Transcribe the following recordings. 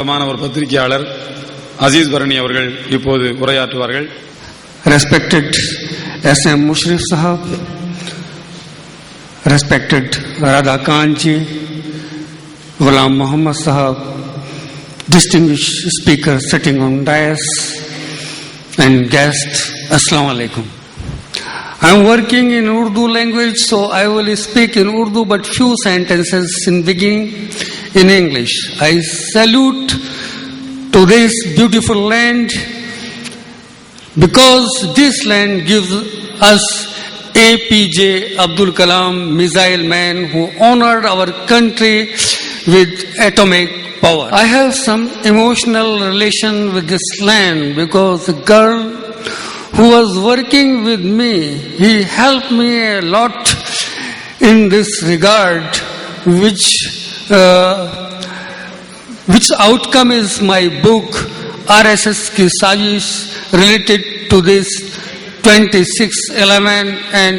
மாணவர் பத்திரிகையாளர் அசீஸ் பரணி அவர்கள் இப்போது உரையாற்றுவார்கள். Respected S.M. Mushrif Sahab, respected Radha Khan ji, Ghulam Muhammad Sahab, distinguished speaker sitting on dais and guests, Assalamu alaikum. I am working in Urdu language, so I will speak in Urdu but few sentences in beginning in English. I salute to this beautiful land because this land gives us APJ Abdul Kalam, missile man who honored our country with atomic power. I have some emotional relation with this land because the girl who was working with me, he helped me a lot in this regard, which outcome is my book RSS ki sajish related to this 26/11 and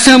S.M.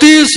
30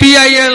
PIL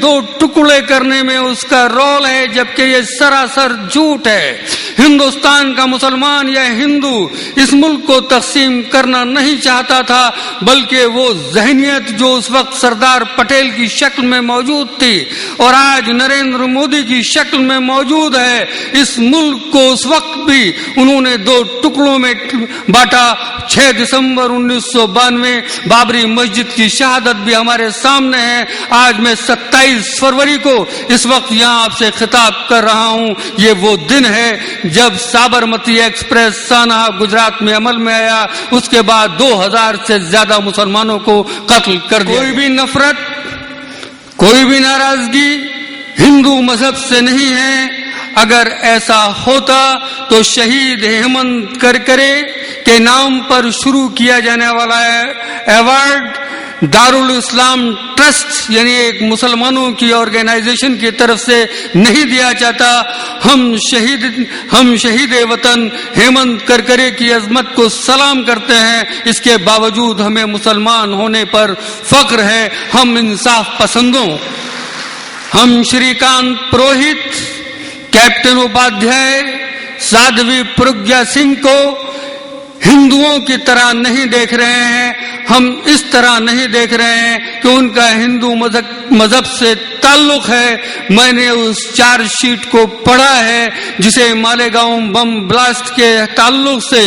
دو ٹکڑے کرنے میں اس کا role ہے، جبکہ یہ سراسر جھوٹ ہے۔ ہندوستان کا مسلمان یا ہندو اس ملک کو تقسیم کرنا نہیں چاہتا تھا، بلکہ وہ ذہنیت جو اس وقت سردار پٹیل کی شکل میں موجود تھی اور آج نریندر مودی کی شکل میں موجود ہے، اس ملک کو اس وقت بھی انہوں نے دو ٹکڑوں میں بانٹا۔ 6 دسمبر 1992 بابری مسجد کی شہادت بھی ہمارے سامنے ہے۔ آج میں 27 فروری کو اس وقت یہاں آپ سے خطاب کر رہا ہوں، یہ وہ دن ہے جب سابرمتی ایکسپریس سانحہ گجرات میں عمل میں آیا۔ اس کے بعد 2000 سے زیادہ مسلمانوں کو قتل کر دیا۔ کوئی بھی نفرت، کوئی بھی ناراضگی ہندو مذہب سے نہیں ہے۔ اگر ایسا ہوتا تو شہید ہیمنت کرکرے کے نام پر شروع کیا جانے والا ایوارڈ دارالاسلام ٹرسٹ یعنی ایک مسلمانوں کی آرگنائزیشن کی طرف سے نہیں دیا جاتا۔ ہم شہید وطن ہیمنت کرکرے کی عظمت کو سلام کرتے ہیں، اس کے باوجود ہمیں مسلمان ہونے پر فخر ہے۔ ہم انصاف پسندوں، ہم شری کانت پروہت، کیپٹن اپادھیائے، سادھوی پرگیا سنگھ کو ہندوؤں کی طرح نہیں دیکھ رہے ہیں۔ ہم اس طرح نہیں دیکھ رہے ہیں کہ ان کا ہندو مذہب سے تعلق ہے۔ میں نے اس چارج شیٹ کو پڑھا ہے جسے مالیگاؤں بم بلاسٹ کے تعلق سے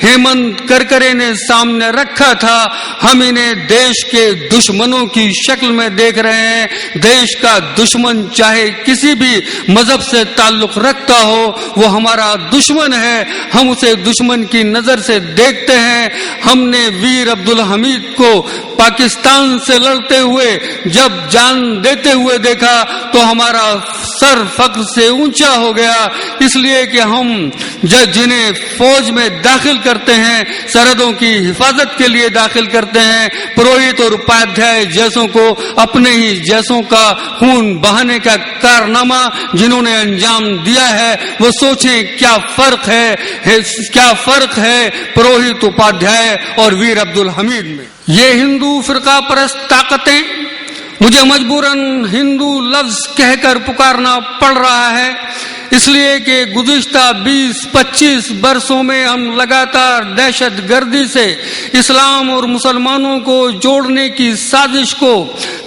ہیمنت کرکرے نے سامنے رکھا تھا۔ ہم انہیں دیش کے دشمنوں کی شکل میں دیکھ رہے ہیں۔ دیش کا دشمن چاہے کسی بھی مذہب سے تعلق رکھتا ہو، وہ ہمارا دشمن ہے۔ ہم اسے دشمن کی نظر سے دیکھتے ہیں۔ ہم نے ویر عبدالحمید کو پاکستان سے لڑتے ہوئے جب جان دیتے ہوئے دیکھا تو ہمارا سر فخر سے اونچا ہو گیا، اس لیے کہ ہم جنہیں فوج میں داخل کرتے ہیں، سرحدوں کی حفاظت کے لیے داخل کرتے ہیں، پروہت اور اپادھیائے جیسوں کو اپنے ہی جیسوں کا خون بہانے کا کارنامہ جنہوں نے انجام دیا ہے، وہ سوچیں کیا فرق ہے پروہت اپادھیائے اور ویر عبدالحمید میں۔ یہ ہندو فرقہ پرست طاقتیں مجھے مجبوراً ہندو لفظ کہہ کر پکارنا پڑ رہا ہے، اس لیے کہ گزشتہ 20-25 برسوں میں ہم لگاتار دہشت گردی سے اسلام اور مسلمانوں کو جوڑنے کی سازش کو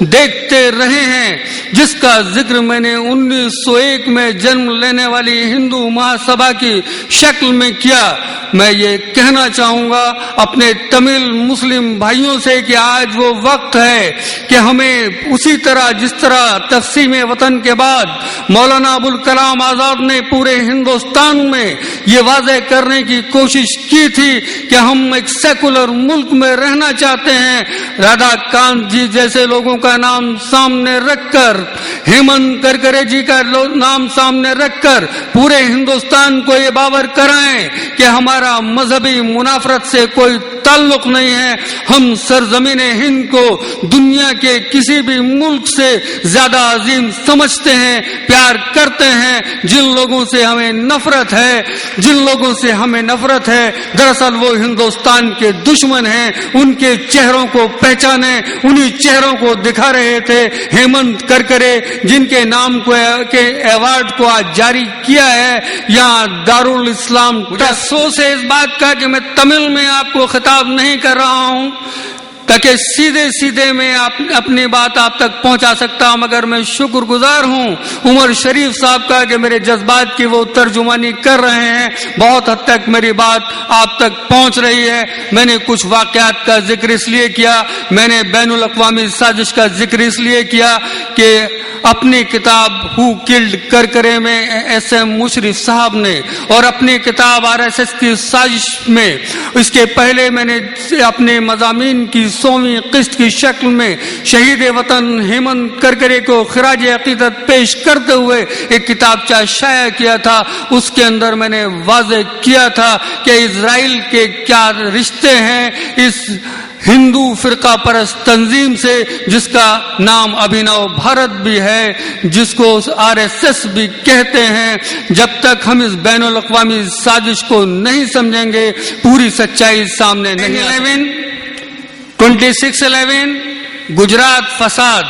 دیکھتے رہے ہیں، جس کا ذکر میں نے 1901 میں جنم لینے والی ہندو مہاسبھا کی شکل میں کیا۔ میں یہ کہنا چاہوں گا اپنے تمل مسلم بھائیوں سے کہ آج وہ وقت ہے کہ ہمیں اسی طرح جس طرح تقسیم وطن کے بعد مولانا ابوالکلام آزاد نے پورے ہندوستان میں یہ واضح کرنے کی کوشش کی تھی کہ ہم ایک سیکولر ملک میں رہنا چاہتے ہیں، رادھا کانت جی جیسے لوگوں کا نام سامنے رکھ کر، ہیمنت کرکرے جی کا نام سامنے رکھ کر پورے ہندوستان کو یہ باور کرائیں کہ ہمارا مذہبی منافرت سے کوئی تعلق نہیں ہے۔ ہم سرزمین ہند کو دنیا کے کسی بھی ملک سے زیادہ عظیم سمجھتے ہیں، پیار کرتے ہیں۔ جن لوگوں سے ہمیں نفرت ہے دراصل وہ ہندوستان کے دشمن ہیں۔ ان کے چہروں کو پہچانے، انہی چہروں کو دکھا رہے تھے ہیمنت کرکرے جن کے نام کے ایوارڈ کو آج جاری کیا ہے یہاں دارالاسلام۔ افسوس ہے اس بات کا کہ میں تمل میں آپ کو خطاب نہیں کر رہا ہوں تاکہ سیدھے میں اپنی بات آپ تک پہنچا سکتا ہوں، مگر میں شکر گزار ہوں عمر شریف صاحب کا کہ میرے جذبات کی وہ ترجمانی کر رہے ہیں۔ بہت حد تک میری بات آپ تک پہنچ رہی ہے۔ میں نے کچھ واقعات کا ذکر اس لیے کیا، میں نے بین الاقوامی سازش کا ذکر اس لیے کیا کہ اپنی کتاب ہو کلڈ کرکرے میں ایس ایم مشرف صاحب نے اور اپنی کتاب RSS کی سازش میں، اس کے پہلے میں نے اپنے مضامین کی 100ویں قسط کی شکل میں شہید وطن ہیمنت کرکرے کو خراج عقیدت پیش کرتے ہوئے ایک کتابچہ شائع کیا تھا۔ اس کے اندر میں نے واضح کیا تھا کہ اسرائیل کے کیا رشتے ہیں اس ہندو فرقہ پرست تنظیم سے جس کا نام ابھینو بھارت بھی ہے، جس کو RSS بھی کہتے ہیں۔ جب تک ہم اس بین الاقوامی سازش کو نہیں سمجھیں گے پوری سچائی سامنے نہیں آئے۔ 26/11 گجرات فساد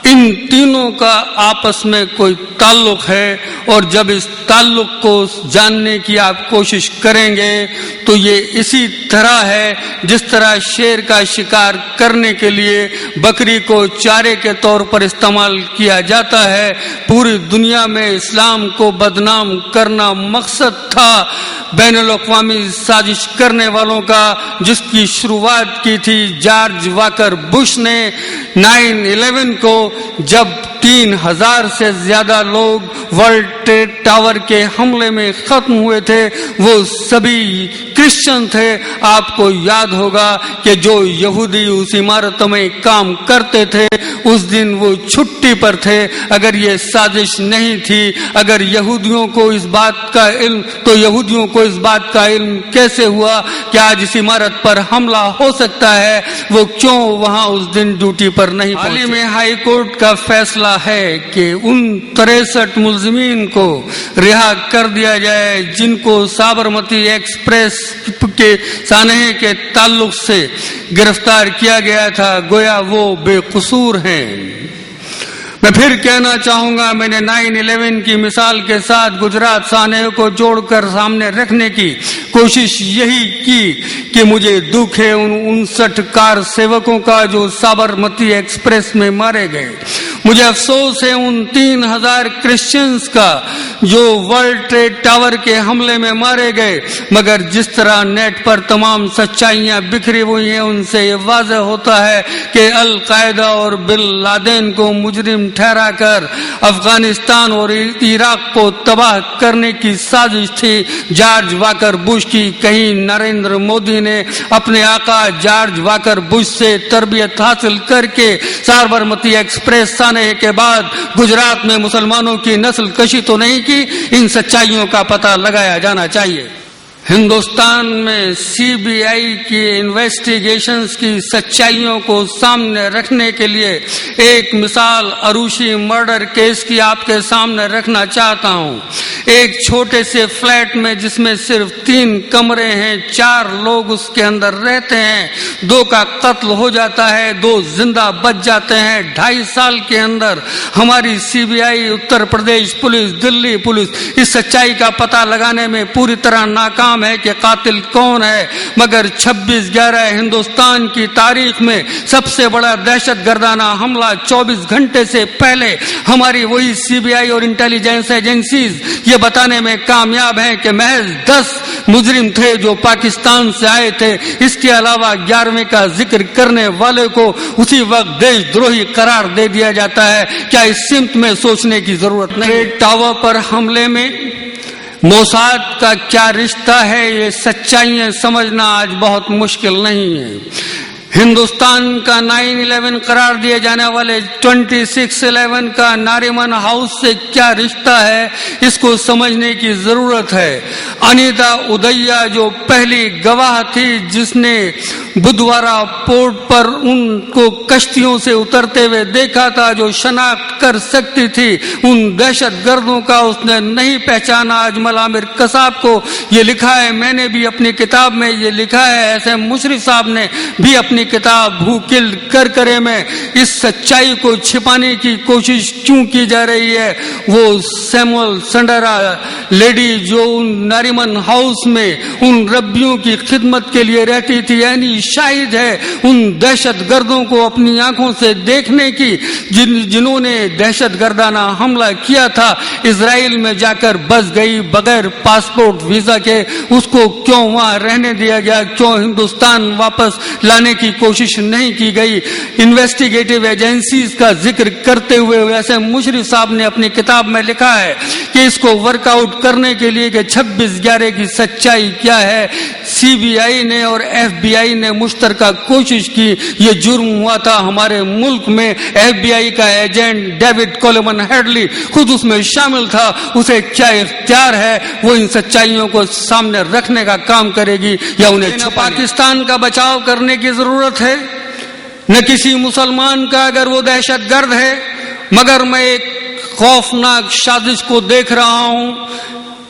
ان تینوں کا آپس میں کوئی تعلق ہے، اور جب اس تعلق کو جاننے کی آپ کوشش کریں گے تو یہ اسی طرح ہے جس طرح شیر کا شکار کرنے کے لیے بکری کو چارے کے طور پر استعمال کیا جاتا ہے۔ پوری دنیا میں اسلام کو بدنام کرنا مقصد تھا بین الاقوامی سازش کرنے والوں کا، جس کی شروعات کی تھی جارج واکر بش نے 9/11 کو، جب 3000 سے زیادہ لوگ ورلڈ ٹریڈ ٹاور کے حملے میں ختم ہوئے تھے۔ وہ سبھی کرسچن تھے۔ آپ کو یاد ہوگا کہ جو یہودی اس عمارت میں کام کرتے تھے اس دن وہ چھٹی پر تھے۔ اگر یہ سازش نہیں تھی، اگر یہودیوں کو اس بات کا علم، تو یہودیوں کو اس بات کا علم کیسے ہوا کہ آج اس عمارت پر حملہ ہو سکتا ہے؟ وہ کیوں وہاں اس دن ڈیوٹی پر نہیں پہنچے؟ حال ہی میں ہائی کورٹ کا فیصلہ ہے کہ ان 63 ملزمین کو رہا کر دیا جائے جن کو سابرمتی ایکسپریس کے سانحے کے تعلق سے گرفتار کیا گیا تھا، گویا وہ بے قصور ہیں۔ میں پھر کہنا چاہوں گا، میں نے 9/11 کی مثال کے ساتھ گجرات سانحے کو جوڑ کر سامنے رکھنے کی کوشش یہی کی کہ مجھے دکھ ہے ان 59 کار سیوکوں کا جو سابرمتی ایکسپریس میں مارے گئے۔ مجھے افسوس ہے ان 3000 کرسچنز کا جو ورلڈ ٹریڈ ٹاور کے حملے میں مارے گئے، مگر جس طرح نیٹ پر تمام سچائیاں بکھری ہوئی ہیں ان سے یہ واضح ہوتا ہے کہ القاعدہ اور بن لادن کو مجرم ٹھہرا کر افغانستان اور عراق کو تباہ کرنے کی سازش تھی جارج واکر بش کی۔ کہیں نریندر مودی نے اپنے آقا جارج واکر بش سے تربیت حاصل کر کے سابرمتی ایکسپریس سانحے کے بعد گجرات میں مسلمانوں کی نسل کشی تو نہیں کی؟ ان سچائیوں کا پتہ لگایا جانا چاہیے۔ ہندوستان میں CBI کی انویسٹیگیشنز کی سچائیوں کو سامنے رکھنے کے لیے ایک مثال اروشی مرڈر کیس کی آپ کے سامنے رکھنا چاہتا ہوں۔ ایک چھوٹے سے فلیٹ میں جس میں صرف 3 کمرے ہیں، 4 لوگ اس کے اندر رہتے ہیں، 2 کا قتل ہو جاتا ہے، 2 زندہ بچ جاتے ہیں۔ 2.5 سال کے اندر ہماری CBI، اتر پردیش پولیس، دلی پولیس اس سچائی کا پتہ لگانے میں پوری طرح ناکام ہے کہ قاتل کون ہے، مگر 26/11 ہندوستان کی تاریخ میں سب سے بڑا دہشت گردانہ حملہ 24 گھنٹے سے پہلے ہماری وہی CBI اور انٹیلیجنس ایجنسیز یہ بتانے میں کامیاب ہیں کہ محض 10 مجرم تھے جو پاکستان سے آئے تھے۔ اس کے علاوہ 11ویں کا ذکر کرنے والے کو اسی وقت دیش دروہی قرار دے دیا جاتا ہے۔ کیا اس سمت میں سوچنے کی ضرورت نہیں؟ ٹاور پر حملے میں موساد کا کیا رشتہ ہے، یہ سچائیاں سمجھنا آج بہت مشکل نہیں ہے۔ ہندوستان کا 9/11 قرار دیے جانے والے 26/11 کا ناریمن ہاؤس سے کیا رشتہ ہے، اس کو سمجھنے کی ضرورت ہے۔ انیتا ادیا جو پہلی گواہ تھی جس نے بدھوارا پورٹ پر ان کو کشتیوں سے اترتے ہوئے دیکھا تھا، جو شناخت کر سکتی تھی ان دہشت گردوں کا، اس نے نہیں پہچانا اجمل عامر قصاب کو۔ یہ لکھا ہے، میں نے بھی اپنی کتاب میں یہ لکھا ہے، ایسے مشرف صاحب نے بھی اپنی کتاب ہو کلڈ کرکرے میں اس سچائی کو چھپانے کی کوشش کیوں کی جا رہی ہے۔ وہ سیمول سنڈرا لیڈی جو ان ناریمن ہاؤس میں ان ربیوں کی خدمت کے لیے رہتی تھی، یعنی شاہد ہے ان دہشت گردوں کو اپنی آنکھوں سے دیکھنے کی جنہوں نے دہشت گردانہ حملہ کیا تھا۔ اسرائیل میں جا کر بس گئی بغیر پاسپورٹ ویزا کے، اس کو کیوں وہاں رہنے دیا گیا؟ کیوں ہندوستان واپس لانے کی کوشش نہیں کی گئی؟ انویسٹیگیٹو ایجنسیز کا ذکر کرتے ہوئے ویسے مشرف صاحب نے اپنی کتاب میں لکھا ہے کہ اس کو ورک آؤٹ کرنے کے لیے کہ 26/11 کی سچائی کیا ہے، CBI نے اور FBI نے مشترکہ کوشش کی۔ یہ جرم ہوا تھا ہمارے ملک میں، FBI کا ایجنٹ ڈیوڈ کولمن ہیڈلی خود اس میں شامل تھا۔ اسے کیا اختیار ہے وہ ان سچائیوں کو سامنے رکھنے کا کام کرے گی یا انہیں پاکستان کا بچاؤ کرنے کی ضرورت ہے، نہ کسی مسلمان کا اگر وہ دہشت گرد ہے، مگر میں ایک خوفناک سازش کو دیکھ رہا ہوں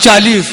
40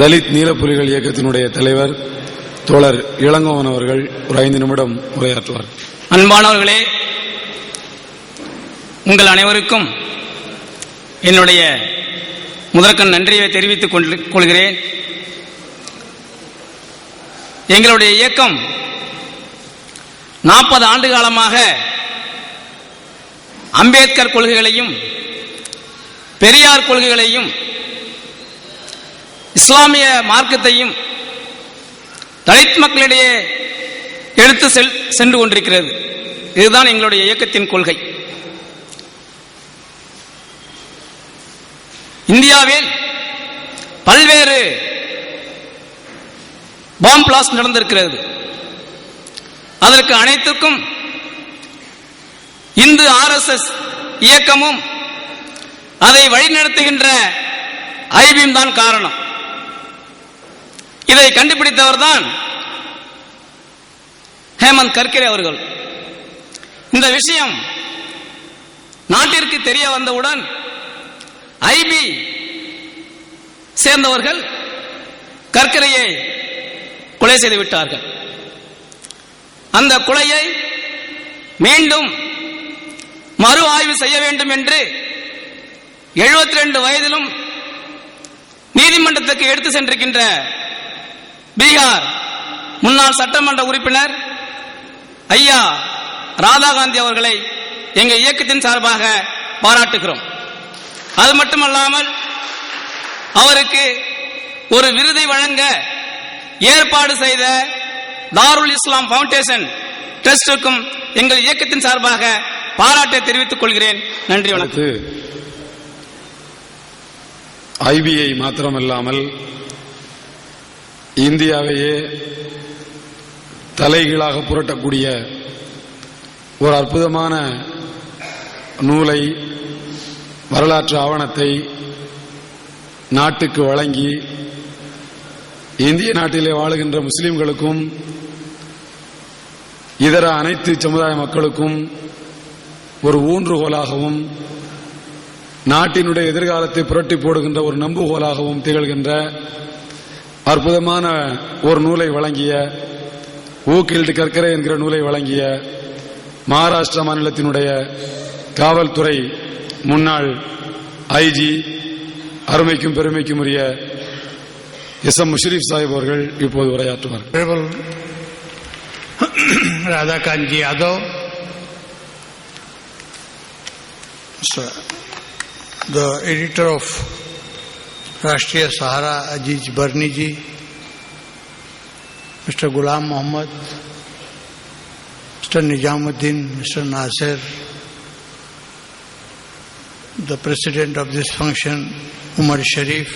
தலித் நீலப்புலிகள் இயக்கத்தினுடைய தலைவர் தோழர் இளங்கோவன் அவர்கள் ஒரு 5 நிமிடம் உரையாற்றுவார். அன்பானவர்களே, உங்கள் அனைவருக்கும் என்னுடைய முதற்கண் நன்றியை தெரிவித்துக் கொள்கிறேன். எங்களுடைய இயக்கம் 40 ஆண்டு காலமாக அம்பேத்கர் கொள்கைகளையும் பெரியார் கொள்கைகளையும் இஸ்லாமிய மார்க்கத்தையும் தலித் மக்களிடையே எடுத்து சென்று கொண்டிருக்கிறது. இதுதான் எங்களுடைய இயக்கத்தின் கொள்கை. இந்தியாவில் பல்வேறு பாம் பிளாஸ்ட் நடந்திருக்கிறது. அதற்கு அனைத்துக்கும் இந்து RSS இயக்கமும் அதை வழிநடத்துகின்ற ஐபியும் தான் காரணம். இதை கண்டுபிடித்தவர் தான் ஹேமந்த் கர்கரே அவர்கள். இந்த விஷயம் நாட்டிற்கு தெரிய வந்தவுடன் ஐபி சேர்ந்தவர்கள் கர்கரையை கொலை செய்து விட்டார்கள். அந்த கொலையை மீண்டும் மறு ஆய்வு செய்ய வேண்டும் என்று 72 வயதிலும் நீதிமன்றத்துக்கு எடுத்து சென்றிருக்கின்ற பீகார் முன்னாள் சட்டமன்ற உறுப்பினர் ஐயா ராதாகாந்தி அவர்களை எங்கள் இயக்கத்தின் சார்பாக பாராட்டுகிறோம். அது மட்டுமல்லாமல் அவருக்கு ஒரு விருதை வழங்க ஏற்பாடு செய்த தாருல் இஸ்லாம் ஃபவுண்டேஷன் ட்ரஸ்டுக்கும் எங்கள் இயக்கத்தின் சார்பாக பாராட்டை தெரிவித்துக் கொள்கிறேன். நன்றி, வணக்கம். ஐபிஐ மாத்திரமல்லாமல் இந்தியாவையே தலைகீழாக புரட்டக்கூடிய ஒரு அற்புதமான நூலை, வரலாற்று ஆவணத்தை நாட்டுக்கு வழங்கி இந்திய நாட்டிலே வாழுகின்ற முஸ்லிம்களுக்கும் இதர அனைத்து சமுதாய மக்களுக்கும் ஒரு ஊன்றுகோலாகவும் நாட்டினுடைய எதிர்காலத்தை புரட்டி போடுகின்ற ஒரு நம்புகோலாகவும் திகழ்கின்ற அற்புதமான ஒரு நூலை வழங்கிய ஊக்கில்டு கர்கரே என்கிற நூலை வழங்கிய மகாராஷ்டிரா மாநிலத்தினுடைய காவல்துறை முன்னாள் ஐஜி அருமைக்கும் பெருமைக்கும் உரிய SM முஷரீப் சாஹிப் அவர்கள் இப்போது உரையாற்றுவார். Radhakant Yadav, the editor of Rashtriya Sahara Aziz Barni ji, Mr. Ghulam Mohammed, Mr. Nizamuddin, Mr. Nasir, the president of this function, Umar Sharif,